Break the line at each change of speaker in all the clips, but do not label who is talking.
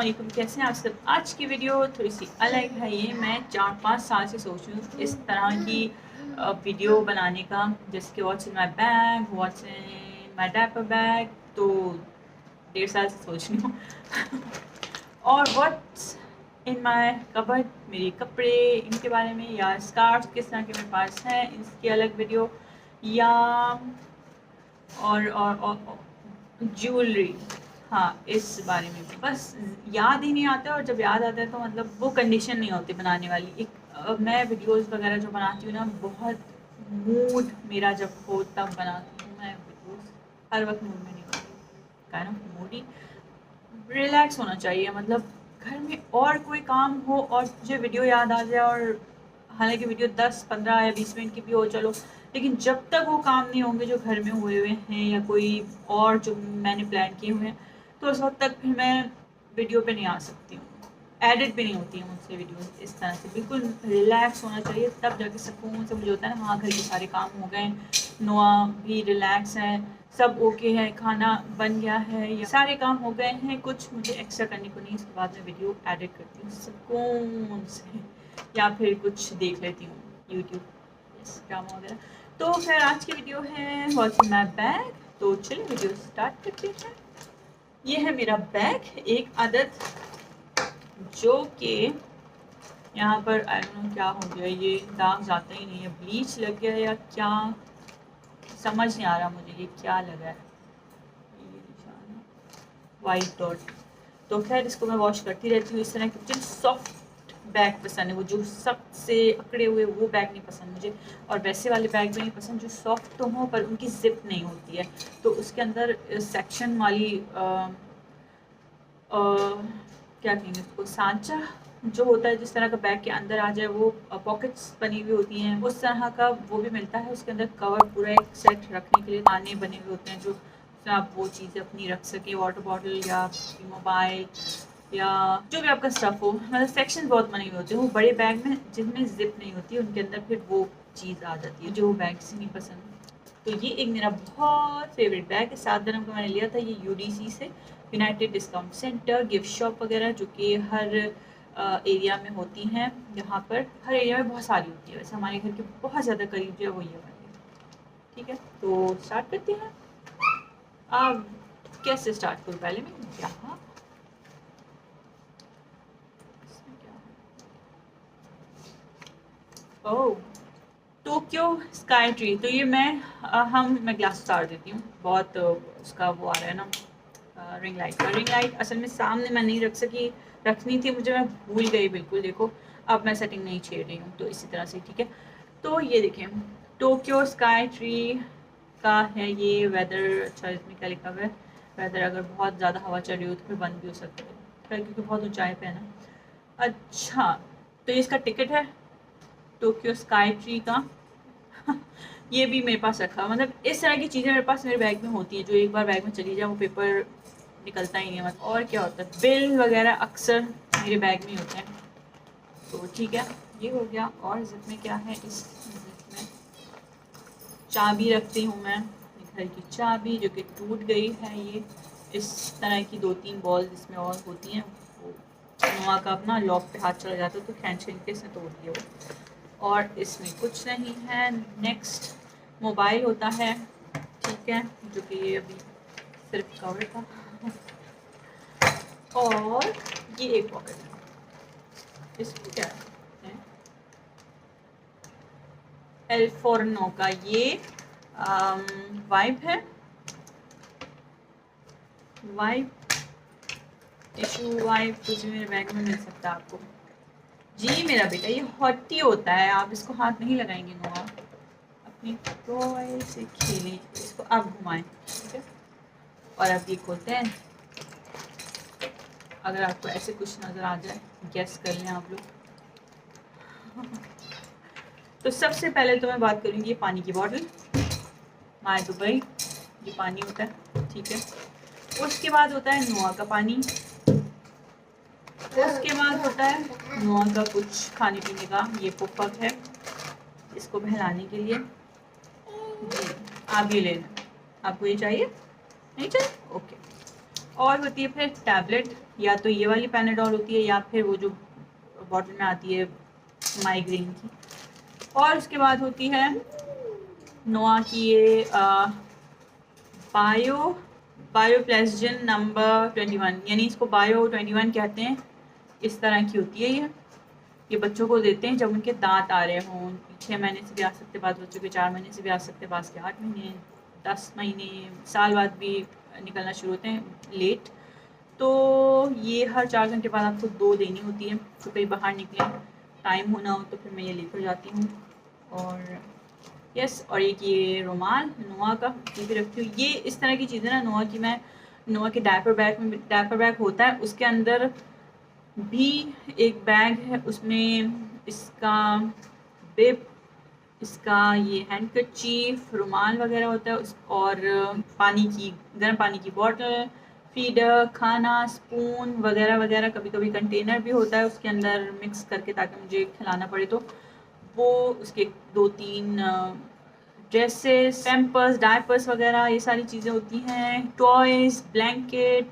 वालेकुम, कैसे हैं आप सब। आज की वीडियो थोड़ी सी अलग है। ये मैं 4-5 साल से सोच रही हूँ इस तरह की वीडियो बनाने का, जैसे कि what's in my bag, what's in my diaper bag. तो 1.5 साल से सोच रही हूँ और व्हाट्स इन माई कबर्ड, मेरे कपड़े इनके बारे में, या स्कार्फ किस तरह के मेरे पास हैं इसकी अलग वीडियो, या और ज्वेलरी, हाँ इस बारे में भी। बस याद ही नहीं आता, और जब याद आता है तो मतलब वो कंडीशन नहीं होती बनाने वाली। मैं वीडियोस वगैरह जो बनाती हूँ ना, बहुत मूड मेरा जब हो तब बनाती हूँ मैं वीडियोस। हर वक्त मूड में नहीं होती, काइंड ऑफ मूडी रिलैक्स होना चाहिए। मतलब घर में और कोई काम हो और मुझे वीडियो याद आ जाए, और हालांकि वीडियो 10-15 या 20 मिनट की भी हो चलो, लेकिन जब तक वो काम नहीं होंगे जो घर में हुए हुए हैं या कोई और जो मैंने प्लान किए हुए हैं, तो उस वक्त तक फिर मैं वीडियो पे नहीं आ सकती हूँ। एडिट भी नहीं होती है मुझसे वीडियो इस तरह से। बिल्कुल रिलैक्स होना चाहिए, तब जाके सुकून से मुझे होता है ना, हाँ घर के सारे काम हो गए, नोआ भी रिलैक्स है, सब ओके है, खाना बन गया है, या सारे काम हो गए हैं, कुछ मुझे एक्स्ट्रा करने को नहीं। इसके बाद मैं वीडियो एडिट करती हूँ सुकून से, या फिर कुछ देख लेती हूँ यूट्यूब, ड्रामा वगैरह। तो खैर आज की वीडियो है व्हाट्स इन माई बैग। तो चलिए वीडियो स्टार्ट करते हैं। ये है मेरा बैग, एक आदत जो कि यहाँ पर आई डोंट नो क्या हो गया, ये दाग जाता ही नहीं है, ब्लीच लग गया या क्या समझ नहीं आ रहा मुझे, ये क्या लगा है, ये निशान है वाइट डॉट। तो खैर इसको मैं वॉश करती रहती हूँ। इस तरह के मुझे सॉफ्ट बैग पसंद है, वो जो सख्त से अकड़े हुए वो बैग नहीं पसंद मुझे, और वैसे वाले बैग भी नहीं पसंद जो सॉफ्ट तो हों पर उनकी जिप नहीं होती है, तो उसके अंदर सेक्शन वाली क्या कहेंगे उसको, सांचा जो होता है, जिस तरह का बैग के अंदर आ जाए, वो पॉकेट्स बनी हुई होती हैं उस तरह का वो भी मिलता है। उसके अंदर कवर पूरा एक सेट रखने के लिए दाने बने हुए होते हैं, जो आप वो चीज़ें अपनी रख सके, वाटर बॉटल या मोबाइल या जो भी आपका स्टफ़ हो। मतलब सेक्शन बहुत बने हुए होते हैं वो बड़े बैग में, जिनमें जिप नहीं होती, उनके अंदर फिर वो चीज़ आ जाती है जो बैग से नहीं पसंद। तो ये एक मेरा बहुत फेवरेट बैग है, 7 दिनों का मैंने लिया था ये यूडीसी से, United discount centre, gift shop वगैरह जो कि हर एरिया में होती हैं। यहाँ पर हर एरिया में बहुत सारी होती है, वैसे हमारे घर के बहुत ज़्यादा करीब जो है वो ये वाली है। ठीक है, तो स्टार्ट करते हैं। अब कैसे स्टार्ट करूँ, पहले मैं यहाँ ओह टोक्यो स्काई ट्री। तो ये मैं ग्लास उतार देती हूँ, बहुत उसका वो आ रहा है ना रिंग लाइट का। रिंग लाइट असल में सामने मैं नहीं रख सकी, रखनी थी मुझे, मैं भूल गई बिल्कुल। देखो अब मैं सेटिंग नहीं छेड़ रही हूँ, तो इसी तरह से ठीक है। तो ये देखें टोक्यो स्काई ट्री का है ये वेदर। अच्छा इसमें क्या लिखा हुआ है, वेदर अगर बहुत ज़्यादा हवा चल रही हो तो फिर बंद भी हो सकता है, खैर क्योंकि बहुत ऊंचाई पे है ना। अच्छा तो ये इसका टिकट है टोक्यो स्काई ट्री का ये भी मेरे पास रखा, मतलब इस तरह की चीज़ें मेरे पास मेरे बैग में होती हैं, जो एक बार बैग में चली जाए वो पेपर निकलता ही नहीं है। मतलब और क्या होता है, बिल वगैरह अक्सर मेरे बैग में होते हैं। तो ठीक है, ये हो गया। और जिप में क्या है, इस जिप में चाबी रखती हूँ मैं, घर की चाबी जो कि टूट गई है। ये इस तरह की 2-3 बॉल जिसमें और होती हैं, वो नोआ का अपना लॉक पे हाथ चला जाता है तो खींच के इसने तोड़ दिया वो। और इसमें कुछ नहीं है। नेक्स्ट मोबाइल होता है, ठीक है, जो कि ये अभी सिर्फ कवर था। और ये एक पॉकेट है, इसमें क्या है, एल्फोर्नो का ये वाइप है, वाइप टिश्यू वाइप कुछ मेरे बैग में मिल सकता है आपको। जी मेरा बेटा, ये हॉटी होता है, आप इसको हाथ नहीं लगाएंगे नोआ, अपनी टॉय से खेलें, इसको आप घुमाएं, ठीक है। और अब ये खोलते हैं, अगर आपको ऐसे कुछ नज़र आ जाए गेस कर लें आप लोग। तो सबसे पहले तो मैं बात करूँगी पानी की बॉटल, माय दुबई, ये पानी होता है, ठीक है। उसके बाद होता है नोआ का पानी, उसके बाद होता है नोआ का कुछ खाने पीने का, ये पुफक है इसको बहलाने के लिए। जी आप ये ले लें, आपको ये चाहिए, नहीं चाहिए, ओके। और होती है फिर टैबलेट, या तो ये वाली पैनाडोल होती है या फिर वो जो बॉटल में आती है माइग्रेन की। और उसके बाद होती है नोआ की ये बायो बायोप्लेस्जन नंबर 21, यानी इसको बायो 21 कहते हैं। इस तरह की होती है ये बच्चों को देते हैं जब उनके दांत आ रहे हों। 6 महीने से भी आ सकते, बाद बच्चों के 4 महीने से भी आ सकते, बाद के 8 महीने, 10 महीने, साल बाद भी निकलना शुरू होते हैं लेट। तो ये हर 4 घंटे बाद आपको 2 देनी होती है। तो कहीं बाहर निकले, टाइम होना हो तो फिर मैं ये लेकर जाती हूँ। और यस, और एक ये रुमाल नोआ का, ये भी रखती हूँ। ये इस तरह की चीज़ें ना नोआ की, मैं नोआ के डायपर बैग होता है, उसके अंदर भी एक बैग है, उसमें इसका बिब, इसका ये हैंडकरचीफ, रुमाल वगैरह होता है और पानी की, गर्म पानी की बोतल, फीडर, खाना, स्पून वगैरह वगैरह। कभी कभी कंटेनर भी होता है उसके अंदर मिक्स करके, ताकि मुझे खिलाना पड़े तो वो। उसके 2-3 ड्रेसेस, पैम्पर्स, डायपर्स वगैरह, ये सारी चीज़ें होती हैं। टॉयज़, ब्लैंकेट,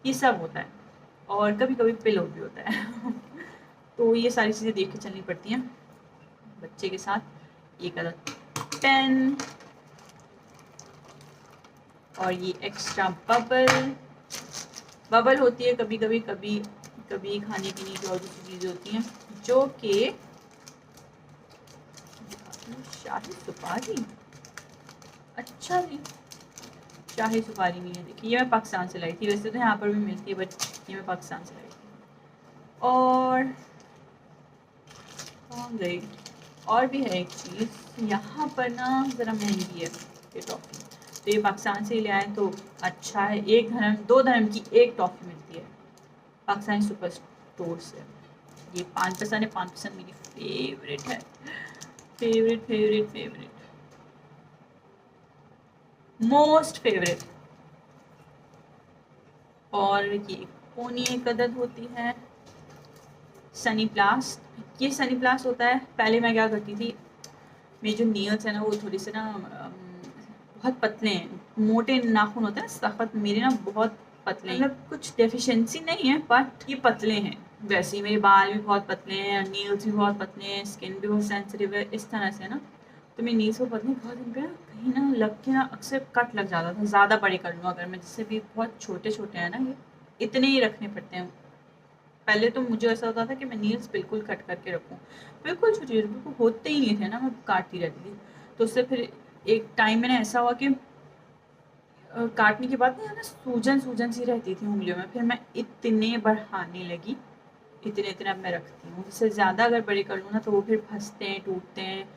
ये सब होता है। और कभी कभी पिलो भी होता है तो ये सारी चीज़ें देख के चलनी पड़ती हैं बच्चे के साथ। एक अदद पेन, और ये एक्स्ट्रा बबल होती है कभी कभी खाने पीने की और दूसरी चीज़ें होती हैं, जो कि शाही सुपारी। अच्छा जी, शाही सुपारी नहीं है। देखिए ये मैं पाकिस्तान से लाई थी, वैसे तो यहाँ पर भी मिलती है, बट ये मैं पाकिस्तान से लाई थी। और कौन गई, और भी है एक चीज़ यहाँ पर ना, ज़रा महंगी है ये टॉफ़ी। तो ये पाकिस्तान से ले आए तो अच्छा है। 1 धर्म 2 धर्म की एक टॉफ़ी मिलती है पाकिस्तानी सुपर स्टोर से। ये 5% है। 5% मेरी फेवरेट है, फेवरेट, मोस्ट फेवरेट। और ये पोनी एक अदद होती है। सनी प्लास्ट, ये सनी प्लास्ट होता है। पहले मैं क्या करती थी, मेरे जो नेल्स है ना वो थोड़े से ना बहुत पतले हैं, मोटे नाखून होते हैं सख्त, मेरे ना बहुत पतले हैं। मतलब कुछ डेफिशिएंसी नहीं है, बट ये पतले हैं। वैसे ही मेरे बाल भी बहुत पतले हैं, नेल्स भी बहुत पतले हैं, स्किन भी बहुत सेंसिटिव है, इस तरह से ना। तो मेरे नेल्स को पतले बहुत दिन पे ना कहीं ना लग के ना अक्सर कट लग जाता था, ज़्यादा बड़े कर लूँ अगर मैं, जिससे भी बहुत छोटे छोटे हैं ना, ये इतने ही रखने पड़ते हैं। पहले तो मुझे ऐसा होता था कि मैं नील्स बिल्कुल कट करके रखूँ, बिल्कुल छोटे बिल्कुल होते ही नहीं थे ना, मैं काटती रहती थी। तो उससे फिर एक टाइम में ना ऐसा हुआ कि काटने के बाद ना ना सूजन सी रहती थी उंगलियों में। फिर मैं इतने बढ़ाने लगी, इतने अब मैं रखती हूँ। इससे ज़्यादा अगर बड़े कर लूँ ना तो वो फिर फंसते हैं, टूटते हैं,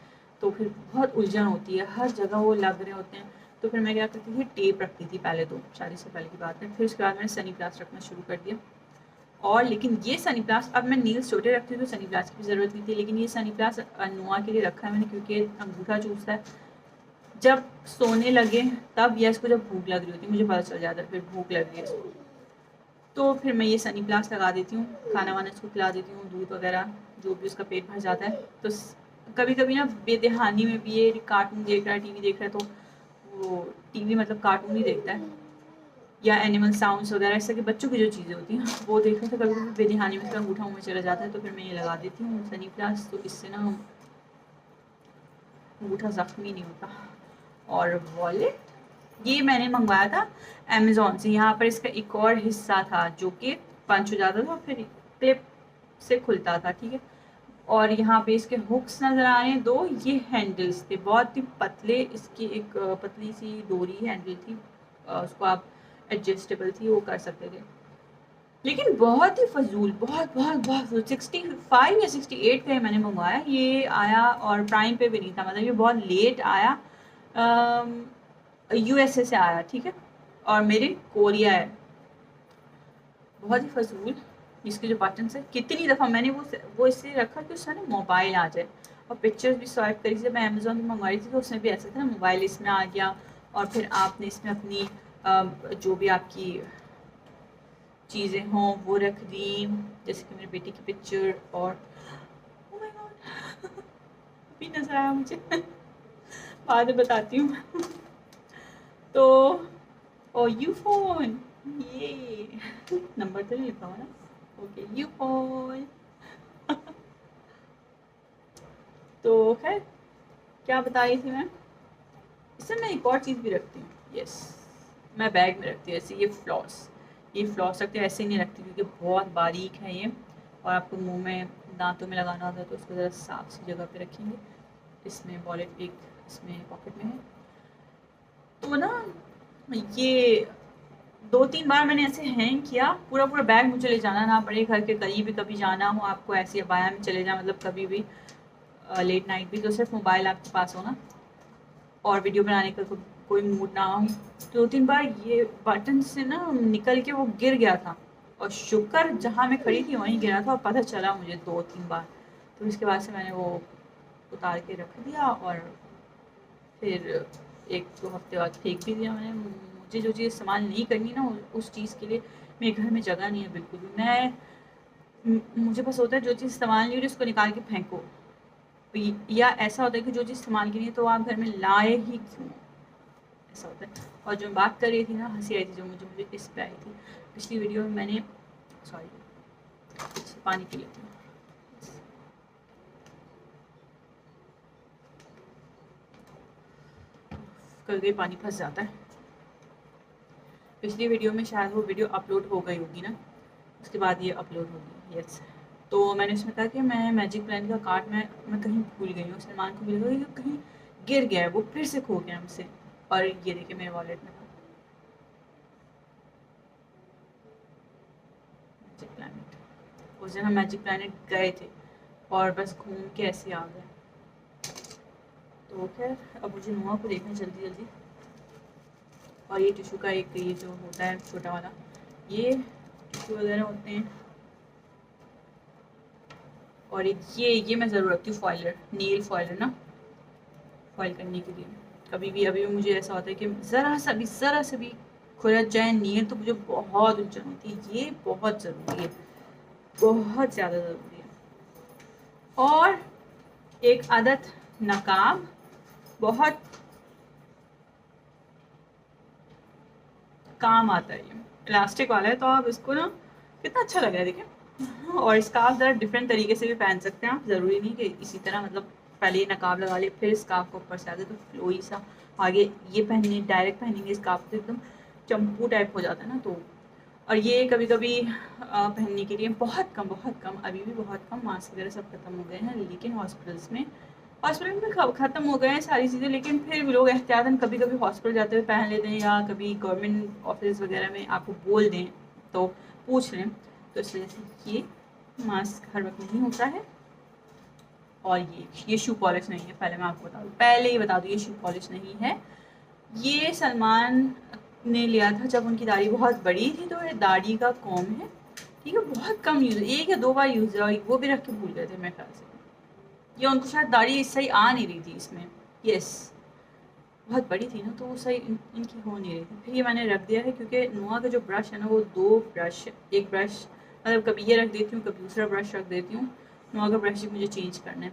तो फिर बहुत उलझन होती है, हर जगह वो लग रहे होते हैं। तो फिर मैं क्या करती थी, टेप रखती थी पहले, तो शादी से पहले की बात है। फिर उसके बाद मैंने सनी प्लास्ट रखना शुरू कर दिया। और लेकिन ये सनी प्लास, अब मैं नील्स छोटे रखती हूँ तो सनी प्लास की भी ज़रूरत नहीं थी, लेकिन ये सनी प्लास नोआ के लिए रखा है मैंने, क्योंकि अंगूठा चूसता है। जब सोने लगे तब, या इसको जब भूख लग रही होती है, मुझे पता चल जाता है फिर भूख लग रही है इसको, तो फिर मैं ये सनी प्लास लगा देती हूँ। खाना वाना इसको खिला देती हूँ, दूध वगैरह जो भी उसका पेट भर जाता है। तो कभी कभी ना बेदहानी में भी ये कार्टून देख रहा है, टीवी देख रहा है, तो वो टीवी मतलब कार्टून ही देखता है, या एनिमल साउंड्स वगैरह, ऐसा कि बच्चों की जो चीज़ें होती हैं वो देखने से कभी कभी बेदहानी में इसका अंगूठा मुँह में चला जाता है। तो फिर मैं ये लगा देती हूँ सनी प्लस, तो इससे ना अंगूठा ज़ख्मी नहीं होता। और वॉलेट, ये मैंने मंगवाया था अमेज़ोन से। यहाँ पर इसका एक और हिस्सा था जो कि पंच हो जाता था, फिर क्लिप से खुलता था, ठीक है। और यहाँ पे इसके हुक्स नज़र आ रहे हैं 2, ये हैंडल्स थे बहुत ही पतले, इसकी एक पतली सी डोरी हैंडल थी, उसको आप एडजस्टेबल थी, वो कर सकते थे। लेकिन बहुत ही फजूल, बहुत 65 या 68 का मैंने मंगवाया, ये आया और प्राइम पे भी नहीं था, मतलब ये बहुत लेट आया। यूएसए से आया, ठीक है, और मेरे कोरिया है। बहुत ही फजूल। इसके जो बटन है, कितनी दफ़ा मैंने वो इससे रखा कि उसमें ना मोबाइल आ जाए, और पिक्चर्स भी स्वाइप करी। जब मैं अमेज़ोन में मंगवाई थी तो उसमें भी ऐसा था ना, मोबाइल इसमें आ गया, और फिर आपने इसमें अपनी जो भी आपकी चीज़ें हों वो रख दी, जैसे कि मेरे बेटे की पिक्चर। और ओह माय गॉड अभी नज़र आया मुझे बाद में बताती हूँ तो, और यू फोन, ये नंबर तो नहीं लिखा हुआ ना। Okay you all. तो खैर क्या बता रही थी मैं, इससे मैं एक और चीज़ भी रखती हूँ। यस, मैं बैग में रखती हूँ ऐसे ये फ्लॉस रखती हूँ, ऐसे नहीं रखती क्योंकि बहुत बारीक है ये, और आपको मुंह में दांतों में लगाना होता है, तो उसको ज़रा साफ सी जगह पे रखेंगे। इसमें वॉलेट एक इसमें पॉकेट में है। तो ना ये 2-3 बार मैंने ऐसे हैंग किया, पूरा पूरा बैग मुझे ले जाना ना पड़े, घर के कहीं भी कभी जाना हो आपको, ऐसे अबाया में चले जाए, मतलब कभी भी लेट नाइट भी, तो सिर्फ मोबाइल आपके पास हो ना, और वीडियो बनाने का कोई मूड ना हो। 2-3 बार ये बटन से ना निकल के वो गिर गया था, और शुक्र जहाँ मैं खड़ी थी वहीं गिरा था, और पता चला मुझे 2-3 बार। तो इसके बाद से मैंने वो उतार के रख दिया, और फिर 1-2 हफ्ते बाद फेंक भी दिया मैंने। मुझे जो चीज़ इस्तेमाल नहीं करनी ना, उस चीज़ के लिए मेरे घर में जगह नहीं है बिल्कुल भी। मुझे बस होता है जो चीज़ इस्तेमाल नहीं हो रही उसको निकाल के फेंको, या ऐसा होता है कि जो चीज़ इस्तेमाल की नहीं है तो आप घर में लाए ही क्यों, ऐसा होता है। और जो मैं बात कर रही थी ना, हंसी आई थी जो मुझे इस पे आई थी पिछली वीडियो में, मैंने सॉरी पानी पी लेती हूँ। कल पानी फंस जाता है। पिछली वीडियो में शायद वो वीडियो अपलोड हो गई होगी ना, उसके बाद ये अपलोड होगी। यस, तो मैंने उसमें कहा कि मैं मैजिक प्लान का कार्ड मैं कहीं भूल गई हूँ, सलमान को मिल गई, कहीं गिर गया है, वो फिर से खो गया हमसे। और ये देखिए मेरे वॉलेट में था मैजिक प्लानट। उस दिन हम मैजिक प्लानट गए थे और बस घूम के ऐसे आ गए। तो खैर अब मुझे नुआ को देखना जल्दी जल्दी। और ये टिश्यू का एक ये जो होता है छोटा वाला, ये टिश्यू वगैरह होते हैं। और एक ये मैं ज़रूर रखती हूँ फॉइलर, नील फॉइलर ना, फॉइल करने के लिए। कभी भी अभी भी मुझे ऐसा होता है कि ज़रा सा भी खुरच जाए नील तो मुझे बहुत उलझन होती है। ये बहुत ज़रूरी है, बहुत ज़्यादा ज़रूरी है। और एक आदत, नकाब, बहुत काम आता है। ये इलास्टिक वाला है तो आप इसको ना, कितना अच्छा लग रहा है देखिए। और स्कार्फ ज़रा डिफरेंट तरीके से भी पहन सकते हैं आप, ज़रूरी नहीं कि इसी तरह, मतलब पहले ये नकाब लगा लिए फिर स्कार्फ को ऊपर से आगे तो फ्लोई सा आगे ये पहनने डायरेक्ट पहनेंगे स्कार्फ तो एकदम चंपू टाइप हो जाता है ना। तो और ये कभी कभी पहनने के लिए बहुत कम, अभी भी बहुत कम, मास्क वगैरह सब खत्म हो गए हैं, लेकिन हॉस्पिटल में ख़त्म हो गए हैं सारी चीज़ें, लेकिन फिर भी लोग एहतियातन कभी कभी हॉस्पिटल जाते हुए पहन लेते हैं, या कभी गवर्नमेंट ऑफिस वगैरह में आपको बोल दें तो पूछ लें। तो इस वजह से ये मास्क हर वक्त नहीं होता है। और ये शू पॉलिश नहीं है, पहले मैं आपको बता दूँ, पहले ही बता दूँ, ये शू पॉलिश नहीं है। ये सलमान ने लिया था जब उनकी दाढ़ी बहुत बड़ी थी, तो ये दाढ़ी का कॉम है, ठीक है, बहुत कम यूज़, 1 या 2 बार यूज़ है, और वो भी रख के भूल गए थे मेरे ख्याल से, या उनको शायद दाढ़ी सही आ नहीं रही थी इसमें। यस, बहुत बड़ी थी ना तो वो सही इनकी हो नहीं रही थी। फिर ये मैंने रख दिया है क्योंकि नोआ का जो ब्रश है ना, वो 2 ब्रश, एक ब्रश मतलब कभी ये रख देती हूँ, कभी दूसरा ब्रश रख देती हूँ। नोआ का ब्रश ही मुझे चेंज करना है,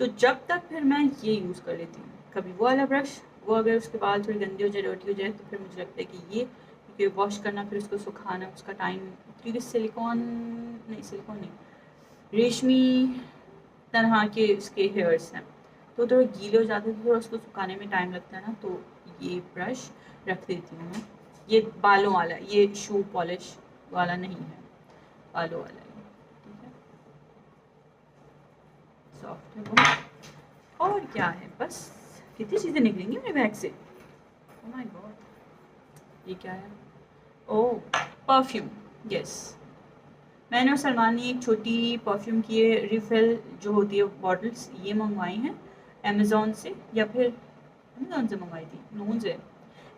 तो जब तक फिर मैं ये यूज़ कर लेती हूँ, कभी वो वाला ब्रश, वो अगर उसके बाल थोड़ी गंदी हो जाए, डर्टी हो जाए, तो फिर मुझे लगता है कि ये, क्योंकि वॉश करना फिर उसको सुखाना उसका टाइम, क्योंकि सिलिकॉन नहीं, रेशमी तरह के उसके हेयर्स हैं, तो थोड़े गीले हो जाते हैं, तो उसको सुखाने में टाइम लगता है ना, तो ये ब्रश रख देती हूँ मैं। ये बालों वाला, ये शू पॉलिश वाला नहीं है, बालों वाला है, ठीक है, सॉफ्ट है बहुत। और क्या है, बस कितनी चीज़ें निकलेंगी मेरे बैग से। ओह माय गॉड, ये क्या है, ओह परफ्यूम। यस, मैंने और सलमान ने एक छोटी परफ्यूम की रिफ़िल जो होती है बॉटल्स, ये मंगवाई हैं अमेज़ोन से, या फिर अमेज़ोन से मंगवाई थी, नून से,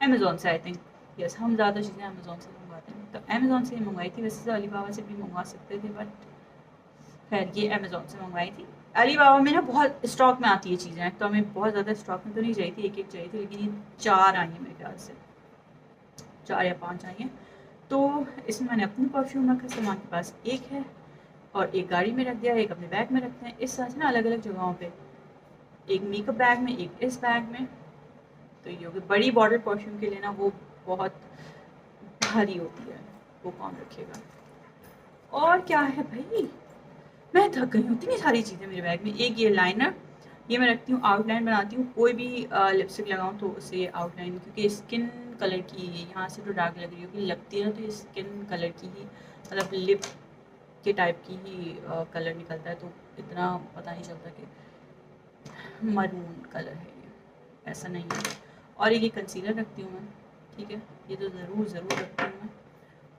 अमेज़ोन से आई थिंक। यस, हम ज़्यादा चीज़ें अमेज़ोन से मंगवाते हैं, तो अमेज़ोन से ही मंगवाई थी। वैसे तो अलीबाबा से भी मंगवा सकते थे, बट खैर ये अमेज़ोन से मंगवाई थी। अलीबाबा में ना बहुत स्टॉक में आती है चीज़ें, तो हमें बहुत ज़्यादा स्टॉक में तो नहीं चाहिए थी, एक चाहिए थी, लेकिन ये 4 आई हैं मेरे ख्याल से, 4 या 5 आई हैं। तो इसमें मैंने अपनी परफ्यूम रखा, सलमान के पास एक है, और एक गाड़ी में रख दिया, एक अपने बैग में रखते हैं, इस तरह से ना अलग अलग जगहों पे, एक मेकअप बैग में, एक इस बैग में। तो ये होगी बड़ी बॉटल परफ्यूम के लिए ना, वो बहुत भारी होती है, वो कौन रखेगा। और क्या है भाई, मैं थक गई हूँ, इतनी सारी चीज़ें मेरे बैग में। एक ये लाइनर, ये मैं रखती हूँ, आउटलाइन बनाती हूँ, कोई भी लिपस्टिक लगाऊँ तो उसे आउटलाइन, क्योंकि स्किन कलर की यहाँ से तो डार्क लग रही होगी, लगती है ना, तो ये स्किन कलर की ही, मतलब लिप के टाइप की ही कलर निकलता है, तो इतना पता नहीं चलता कि मरून कलर है ये, ऐसा नहीं है। और एक ये कंसीलर रखती हूँ मैं, ठीक है, ये तो ज़रूर रखती हूँ मैं।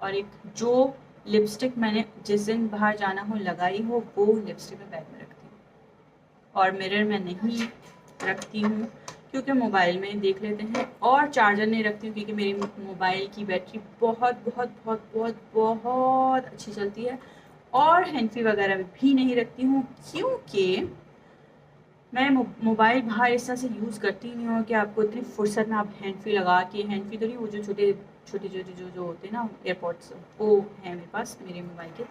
और एक जो लिपस्टिक मैंने जिस दिन बाहर जाना हो लगाई हो, वो लिपस्टिक मैं बैग में रखती हूँ। और मिरर में नहीं रखती हूँ क्योंकि मोबाइल में देख लेते हैं, और चार्जर नहीं रखती हूँ क्योंकि मेरी मोबाइल की बैटरी बहुत बहुत बहुत बहुत बहुत अच्छी चलती है। और हैंड फ्री वगैरह भी नहीं रखती हूँ क्योंकि मैं मोबाइल बाहर इस तरह से यूज़ करती नहीं हूँ कि आपको इतनी फुर्सत में आप हैंड फ्री लगा के, हैंड फ्री तो नहीं, वो जो छोटे छोटे जो होते हैं ना एयरपॉड्स, वो हैं मेरे पास मेरे मोबाइल के,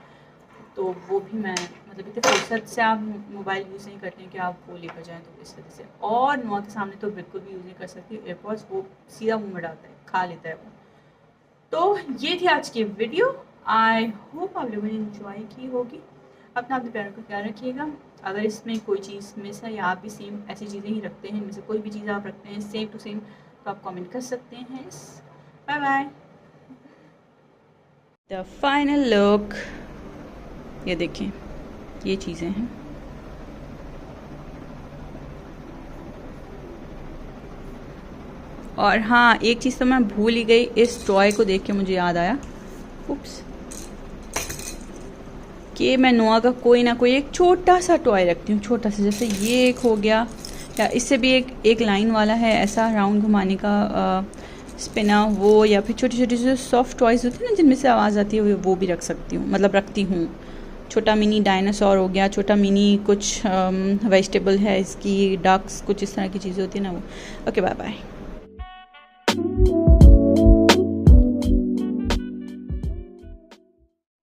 तो वो भी मैं मतलब इतनी फुर्सत से आप मोबाइल यूज़ नहीं करते हैं कि आप वो लेकर जाएँ, तो इस तरह से। और नुआ के सामने तो बिल्कुल भी यूज़ नहीं कर सकती एयरपॉड्स, वो सीधा मुँह में डालता है, खा लेता है वो। तो ये थी आज की वीडियो, आई होप आप लोगों ने इन्जॉय की होगी। अपना प्यारों का ख्याल रखिएगा। अगर इसमें कोई चीज़ मिस है या आप भी सेम ऐसी चीज़ें ही रखते हैं, इनमें से कोई भी चीज़ आप रखते हैं सेम टू सेम, तो आप कमेंट कर सकते हैं। Bye bye. The final look, ये देखें, ये चीज़ें हैं। और हाँ, एक चीज़ तो मैं भूल ही गई, इस टॉय को देख के मुझे याद आया, उप्स, कि मैं नोआ का कोई ना कोई एक छोटा सा टॉय रखती हूँ, छोटा सा, जैसे ये एक हो गया, या इससे भी एक लाइन वाला है ऐसा राउंड घुमाने का स्पिना, वो, या फिर छोटी छोटी जो सॉफ्ट टॉयज़ होती है ना जिनमें से आवाज़ आती है, वो भी रख सकती हूँ, मतलब रखती हूँ। छोटा मिनी डायनासोर हो गया, छोटा मिनी कुछ वेजिटेबल है इसकी, डक्स, कुछ इस तरह की चीज़ें होती है ना वो। Okay, bye bye.